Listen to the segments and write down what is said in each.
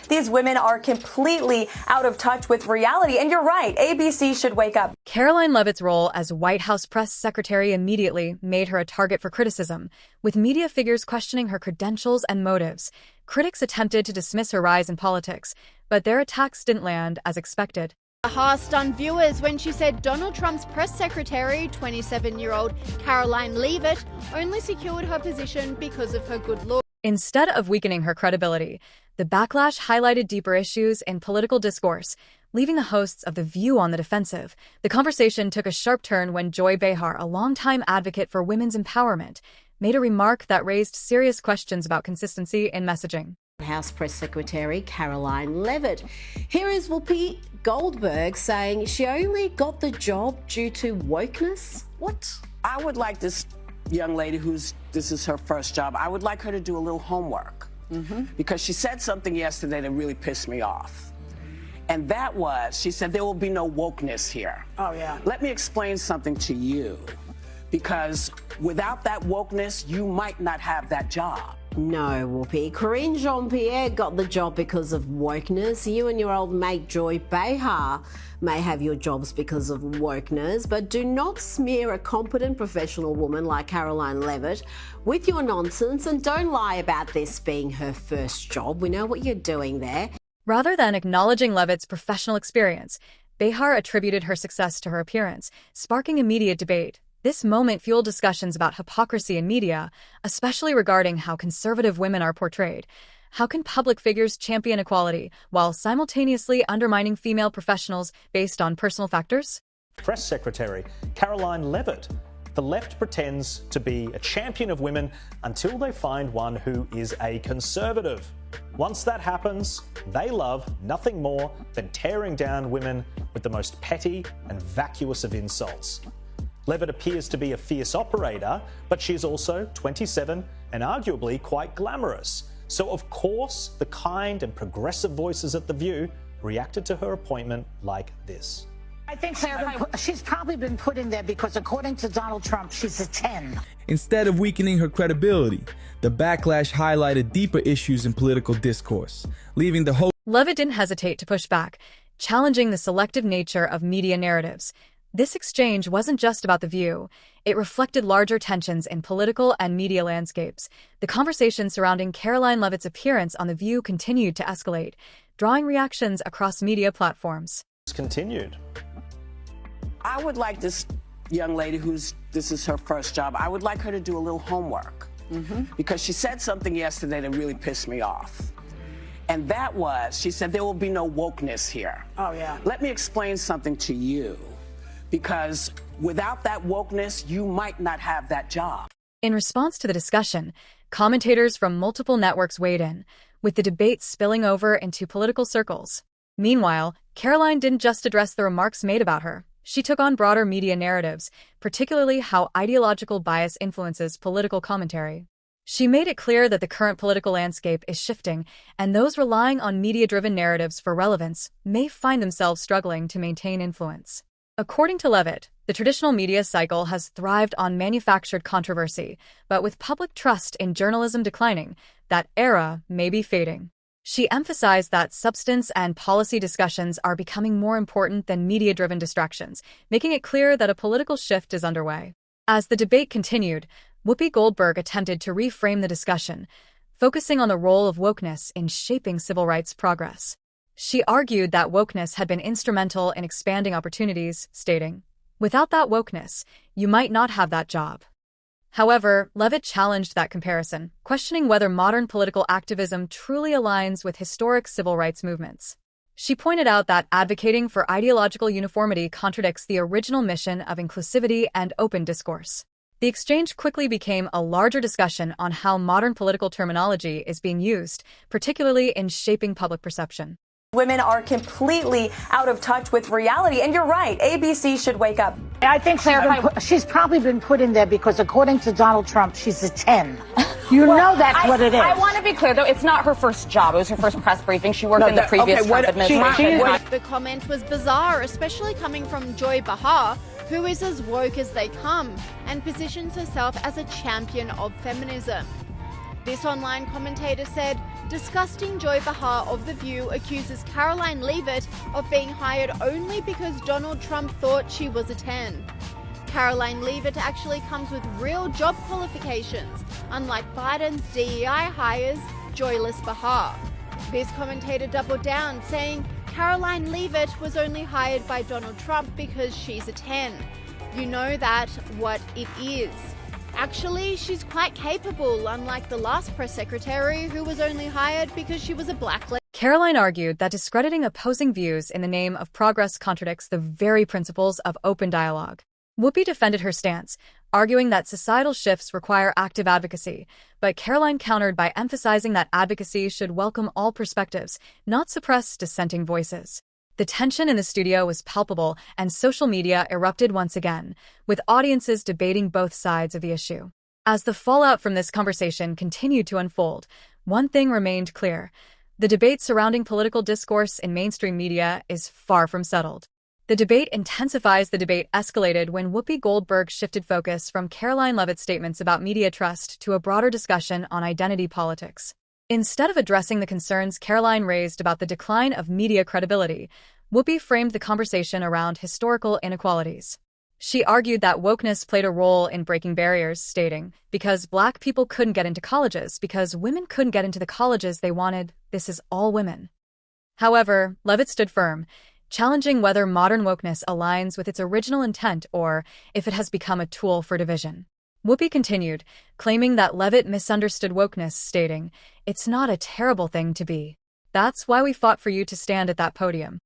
These women are completely out of touch with reality. And you're right, ABC should wake up. Karoline Leavitt's role as White House press secretary immediately made her a target for criticism, with media figures questioning her credentials and motives. Critics attempted to dismiss her rise in politics, but their attacks didn't land as expected. Behar stunned viewers when she said Donald Trump's press secretary, 27-year-old Karoline Leavitt, only secured her position because of her good looks. Instead of weakening her credibility, the backlash highlighted deeper issues in political discourse, leaving the hosts of The View on the defensive. The conversation took a sharp turn when Behar, a longtime advocate for women's empowerment, made a remark that raised serious questions about consistency in messaging. House Press Secretary Karoline Leavitt. Here is Whoopi Goldberg saying she only got the job due to wokeness. What? I would like this young lady this is her first job, I would like her to do a little homework. Because she said something yesterday that really pissed me off. And that was, she said, there will be no wokeness here. Oh, yeah. Let me explain something to you. Because without that wokeness, you might not have that job. No, Whoopi. Corinne Jean-Pierre got the job because of wokeness. You and your old mate Behar may have your jobs because of wokeness, but do not smear a competent professional woman like Karoline Leavitt with your nonsense, and don't lie about this being her first job. We know what you're doing there. Rather than acknowledging Leavitt's professional experience, Behar attributed her success to her appearance, sparking immediate debate. This moment fueled discussions about hypocrisy in media, especially regarding how conservative women are portrayed. How can public figures champion equality while simultaneously undermining female professionals based on personal factors? Press Secretary Karoline Leavitt. The left pretends to be a champion of women until they find one who is a conservative. Once that happens, they love nothing more than tearing down women with the most petty and vacuous of insults. Leavitt appears to be a fierce operator, but she's also 27 and arguably quite glamorous. So of course, the kind and progressive voices at The View reacted to her appointment like this. I think she's probably been put in there because according to Donald Trump, she's a 10. Instead of weakening her credibility, the backlash highlighted deeper issues in political discourse, leaving the host. Leavitt didn't hesitate to push back, challenging the selective nature of media narratives. This exchange wasn't just about The View. It reflected larger tensions in political and media landscapes. The conversation surrounding Karoline Leavitt's appearance on The View continued to escalate, drawing reactions across media platforms. Continued. I would like this young lady this is her first job, I would like her to do a little homework. Because she said something yesterday that really pissed me off. And that was, she said, there will be no wokeness here. Oh, yeah. Let me explain something to you. Because without that wokeness, you might not have that job. In response to the discussion, commentators from multiple networks weighed in, with the debate spilling over into political circles. Meanwhile, Karoline didn't just address the remarks made about her. She took on broader media narratives, particularly how ideological bias influences political commentary. She made it clear that the current political landscape is shifting, and those relying on media-driven narratives for relevance may find themselves struggling to maintain influence. According to Leavitt, the traditional media cycle has thrived on manufactured controversy, but with public trust in journalism declining, that era may be fading. She emphasized that substance and policy discussions are becoming more important than media-driven distractions, making it clear that a political shift is underway. As the debate continued, Whoopi Goldberg attempted to reframe the discussion, focusing on the role of wokeness in shaping civil rights progress. She argued that wokeness had been instrumental in expanding opportunities, stating, "Without that wokeness, you might not have that job." However, Leavitt challenged that comparison, questioning whether modern political activism truly aligns with historic civil rights movements. She pointed out that advocating for ideological uniformity contradicts the original mission of inclusivity and open discourse. The exchange quickly became a larger discussion on how modern political terminology is being used, particularly in shaping public perception. Women are completely out of touch with reality. And you're right, ABC should wake up. I think she's probably been put in there because according to Donald Trump, she's a 10. You know that's what it is. I want to be clear, though, it's not her first job. It was her first press briefing. She worked in the previous Trump administration. The comment was bizarre, especially coming from Behar, who is as woke as they come and positions herself as a champion of feminism. This online commentator said, disgusting Joy Behar of The View accuses Karoline Leavitt of being hired only because Donald Trump thought she was a 10. Karoline Leavitt actually comes with real job qualifications, unlike Biden's DEI hires, Joyless Behar. This commentator doubled down, saying Karoline Leavitt was only hired by Donald Trump because she's a 10. You know that what it is. Actually, she's quite capable, unlike the last press secretary who was only hired because she was a black lady. Karoline argued that discrediting opposing views in the name of progress contradicts the very principles of open dialogue. Whoopi defended her stance, arguing that societal shifts require active advocacy, but Karoline countered by emphasizing that advocacy should welcome all perspectives, not suppress dissenting voices. The tension in the studio was palpable, and social media erupted once again, with audiences debating both sides of the issue. As the fallout from this conversation continued to unfold, one thing remained clear. The debate surrounding political discourse in mainstream media is far from settled. The debate intensifies. The debate escalated when Whoopi Goldberg shifted focus from Karoline Leavitt's statements about media trust to a broader discussion on identity politics. Instead of addressing the concerns Karoline raised about the decline of media credibility, Whoopi framed the conversation around historical inequalities. She argued that wokeness played a role in breaking barriers, stating, because black people couldn't get into colleges, because women couldn't get into the colleges they wanted, this is all women. However, Leavitt stood firm, challenging whether modern wokeness aligns with its original intent or if it has become a tool for division. Whoopi continued, claiming that Leavitt misunderstood wokeness, stating, it's not a terrible thing to be. That's why we fought for you to stand at that podium.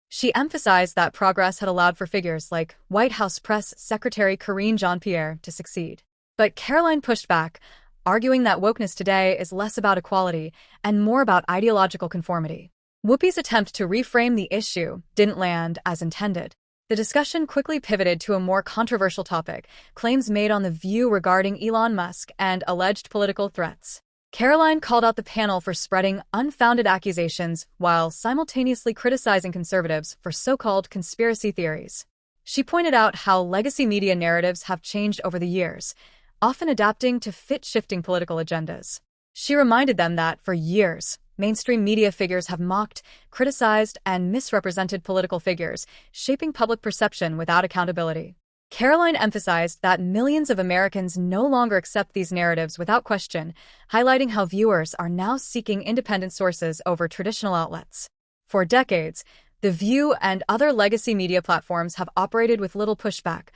She emphasized that progress had allowed for figures like White House Press Secretary Karine Jean-Pierre to succeed. But Karoline pushed back, arguing that wokeness today is less about equality and more about ideological conformity. Whoopi's attempt to reframe the issue didn't land as intended. The discussion quickly pivoted to a more controversial topic, claims made on The View regarding Elon Musk and alleged political threats. Karoline called out the panel for spreading unfounded accusations while simultaneously criticizing conservatives for so-called conspiracy theories. She pointed out how legacy media narratives have changed over the years, often adapting to fit shifting political agendas. She reminded them that, for years, mainstream media figures have mocked, criticized, and misrepresented political figures, shaping public perception without accountability. Karoline emphasized that millions of Americans no longer accept these narratives without question, highlighting how viewers are now seeking independent sources over traditional outlets. For decades, The View and other legacy media platforms have operated with little pushback,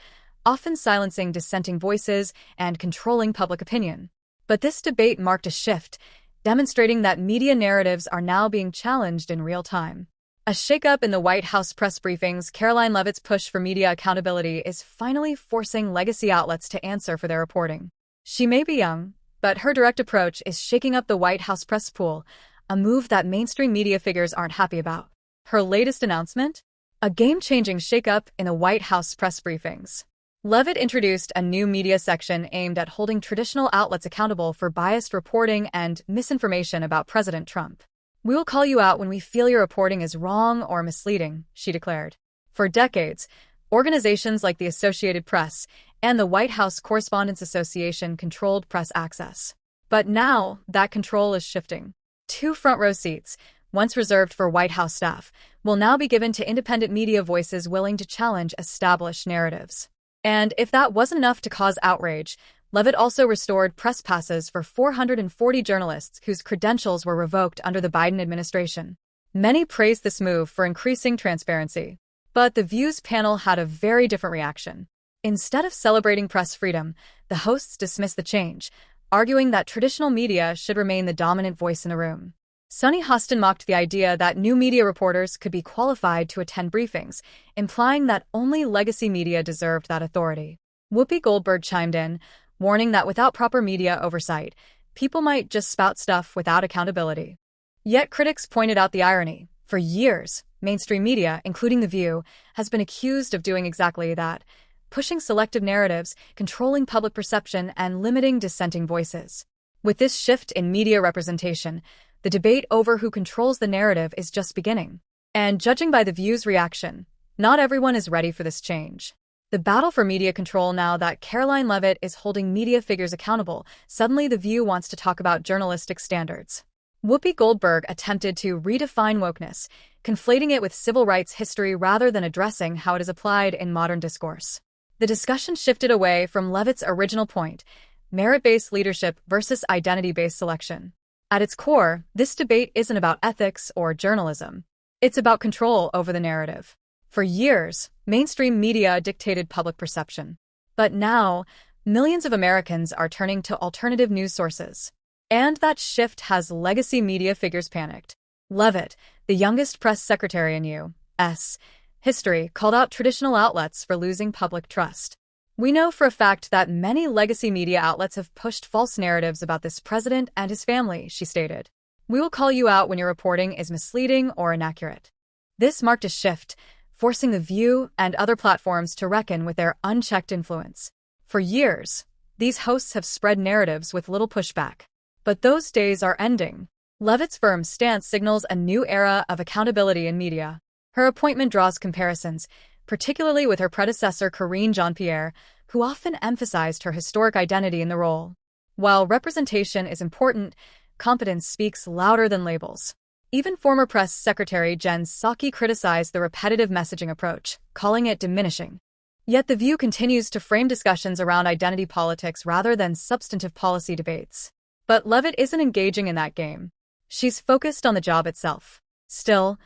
often silencing dissenting voices and controlling public opinion. But this debate marked a shift, demonstrating that media narratives are now being challenged in real time. A shakeup in the White House press briefings, Karoline Leavitt's push for media accountability is finally forcing legacy outlets to answer for their reporting. She may be young, but her direct approach is shaking up the White House press pool, a move that mainstream media figures aren't happy about. Her latest announcement? A game-changing shakeup in the White House press briefings. Leavitt introduced a new media section aimed at holding traditional outlets accountable for biased reporting and misinformation about President Trump. We will call you out when we feel your reporting is wrong or misleading, she declared. For decades, organizations like the Associated Press and the White House Correspondents Association controlled press access. But now, that control is shifting. 2 front-row seats, once reserved for White House staff, will now be given to independent media voices willing to challenge established narratives. And if that wasn't enough to cause outrage, Leavitt also restored press passes for 440 journalists whose credentials were revoked under the Biden administration. Many praised this move for increasing transparency. But The View's panel had a very different reaction. Instead of celebrating press freedom, the hosts dismissed the change, arguing that traditional media should remain the dominant voice in the room. Sunny Hostin mocked the idea that new media reporters could be qualified to attend briefings, implying that only legacy media deserved that authority. Whoopi Goldberg chimed in, warning that without proper media oversight, people might just spout stuff without accountability. Yet critics pointed out the irony. For years, mainstream media, including The View, has been accused of doing exactly that, pushing selective narratives, controlling public perception, and limiting dissenting voices. With this shift in media representation, the debate over who controls the narrative is just beginning. And judging by The View's reaction, not everyone is ready for this change. The battle for media control. Now that Karoline Leavitt is holding media figures accountable, suddenly The View wants to talk about journalistic standards. Whoopi Goldberg attempted to redefine wokeness, conflating it with civil rights history rather than addressing how it is applied in modern discourse. The discussion shifted away from Leavitt's original point, merit-based leadership versus identity-based selection. At its core, this debate isn't about ethics or journalism. It's about control over the narrative. For years, mainstream media dictated public perception. But now, millions of Americans are turning to alternative news sources. And that shift has legacy media figures panicked. Leavitt, the youngest press secretary in U.S. history, called out traditional outlets for losing public trust. We know for a fact that many legacy media outlets have pushed false narratives about this president and his family, she stated. We will call you out when your reporting is misleading or inaccurate. This marked a shift, forcing The View and other platforms to reckon with their unchecked influence. For years, these hosts have spread narratives with little pushback. But those days are ending. Leavitt's firm stance signals a new era of accountability in media. Her appointment draws comparisons, particularly with her predecessor Karine Jean-Pierre, who often emphasized her historic identity in the role. While representation is important, competence speaks louder than labels. Even former press secretary Jen Psaki criticized the repetitive messaging approach, calling it diminishing. Yet The View continues to frame discussions around identity politics rather than substantive policy debates. But Leavitt isn't engaging in that game. She's focused on the job itself. Still,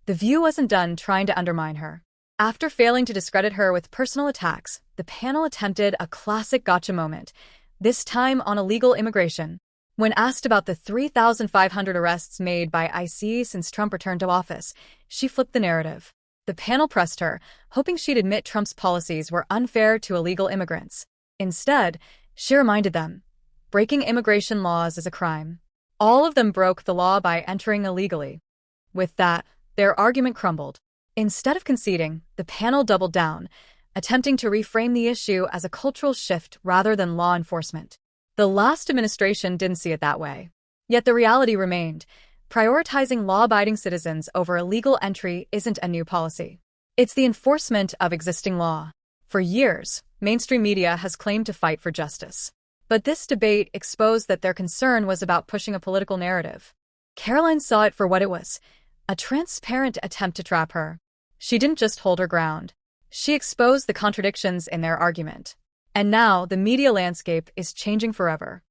The View wasn't done trying to undermine her. After failing to discredit her with personal attacks, the panel attempted a classic gotcha moment, this time on illegal immigration. When asked about the 3,500 arrests made by ICE since Trump returned to office, she flipped the narrative. The panel pressed her, hoping she'd admit Trump's policies were unfair to illegal immigrants. Instead, she reminded them, breaking immigration laws is a crime. All of them broke the law by entering illegally. With that, their argument crumbled. Instead of conceding, the panel doubled down, attempting to reframe the issue as a cultural shift rather than law enforcement. The last administration didn't see it that way. Yet the reality remained. Prioritizing law-abiding citizens over illegal entry isn't a new policy. It's the enforcement of existing law. For years, mainstream media has claimed to fight for justice. But this debate exposed that their concern was about pushing a political narrative. Karoline saw it for what it was, a transparent attempt to trap her. She didn't just hold her ground. She exposed the contradictions in their argument. And now, the media landscape is changing forever.